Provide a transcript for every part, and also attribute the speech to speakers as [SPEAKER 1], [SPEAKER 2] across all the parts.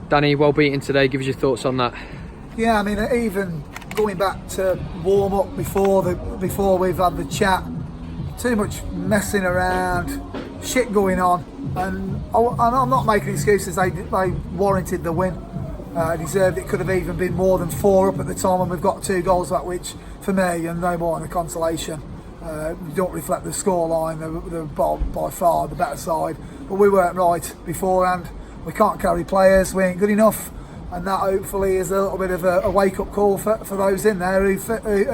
[SPEAKER 1] Danny, well beaten today. Give us your thoughts on that.
[SPEAKER 2] Yeah, I mean, even going back to warm up before we've had the chat, too much messing around, shit going on, and I'm not making excuses. They warranted the win. Deserved it. Could have even been more than 4 up at the time, and we've got 2 goals back, which for me, and no more than a consolation, don't reflect the scoreline. They're by far the better side, but we weren't right beforehand. We can't carry players. We ain't good enough. And that hopefully is a little bit of a wake-up call for those in there who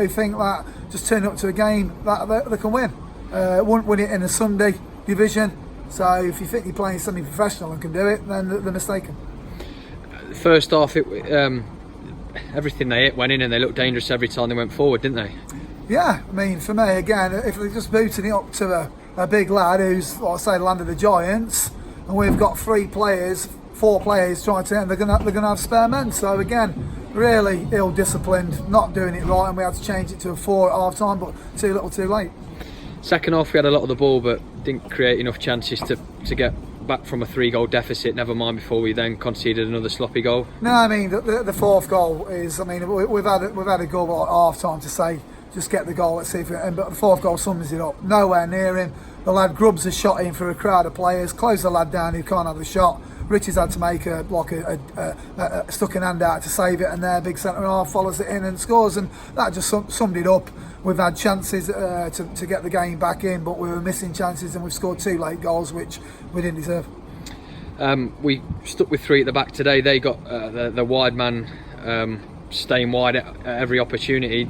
[SPEAKER 2] think that just turn up to a game that they can win. Won't win it in a Sunday division. So if you think you're playing something professional and can do it, then they're mistaken.
[SPEAKER 1] First half, everything they hit went in, and they looked dangerous every time they went forward, didn't they?
[SPEAKER 2] Yeah, I mean, for me, again, if they're just booting it up to a big lad who's, like I say, the land of the giants, and we've got 4 players trying to, and they're going to have spare men. So again, really ill-disciplined, not doing it right, and we had to change it to a 4 at half-time, but too little, too late.
[SPEAKER 1] Second half, we had a lot of the ball, but didn't create enough chances to get back from a 3-goal deficit. Never mind before we then conceded another sloppy goal.
[SPEAKER 2] No, I mean the 4th goal is. I mean we've had a goal at half-time to say just get the goal. Let's see if but the 4th goal sums it up. Nowhere near him. The lad grubs a shot in for a crowd of players. Close the lad down who can't have the shot. Richards had to make a stuck an hand out to save it, and their big centre half follows it in and scores, and that just summed it up. We've had chances to get the game back in, but we were missing chances, and we've scored 2 late goals which we didn't deserve.
[SPEAKER 1] We stuck with 3 at the back today. They got the wide man staying wide at every opportunity.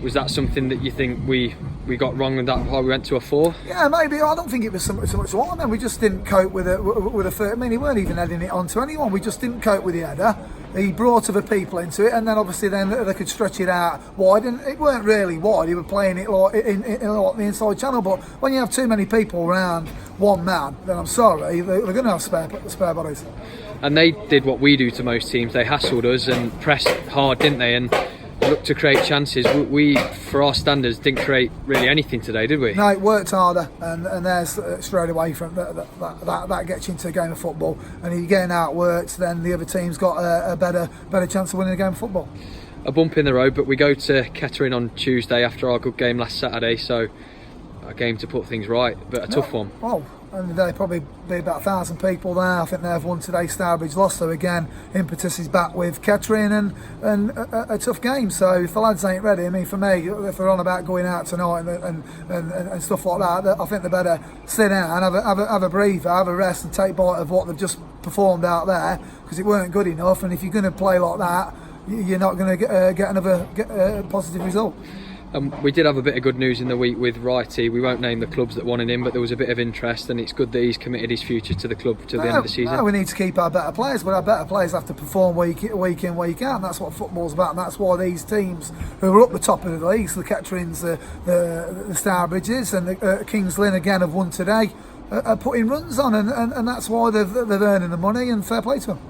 [SPEAKER 1] Was that something that you think we got wrong, and that's why we went to a 4?
[SPEAKER 2] Yeah, maybe. I don't think it was so much wrong. I mean, we just didn't cope with a third. I mean, he weren't even heading it onto anyone. We just didn't cope with the header. He brought other people into it, and then obviously they could stretch it out wide, and it weren't really wide. He was playing it like in the inside channel. But when you have too many people around one man, then I'm sorry, they're going to have spare bodies.
[SPEAKER 1] And they did what we do to most teams. They hassled us and pressed hard, didn't they? And looked to create chances. We, for our standards, didn't create really anything today, did we?
[SPEAKER 2] No, it worked harder, and there's straight away from that gets you into a game of football. And if you're getting outworked, then the other team's got a better chance of winning a game of football.
[SPEAKER 1] A bump in the road, but we go to Kettering on Tuesday after our good game last Saturday, so a game to put things right, but a tough one.
[SPEAKER 2] Well, and there'll probably be about 1,000 people there. I think they've won today. Stourbridge lost, so again, impetus is back with Kettering, and a tough game. So if the lads ain't ready, I mean, for me, if they're on about going out tonight and stuff like that, I think they better sit down, have a breather, have a rest, and take bite of what they've just performed out there, because it weren't good enough. And if you're going to play like that, you're not going to get another positive result.
[SPEAKER 1] We did have a bit of good news in the week with Wrighty. We won't name the clubs that wanted him, but there was a bit of interest, and it's good that he's committed his future to the club to the end of the season.
[SPEAKER 2] No, we need to keep our better players, but our better players have to perform week in, week out, and that's what football's about, and that's why these teams who are up the top of the leagues, the Ketterings, the Stourbridges, and the Kings Lynn again have won today, are putting runs on, and that's why they're earning the money, and fair play to them.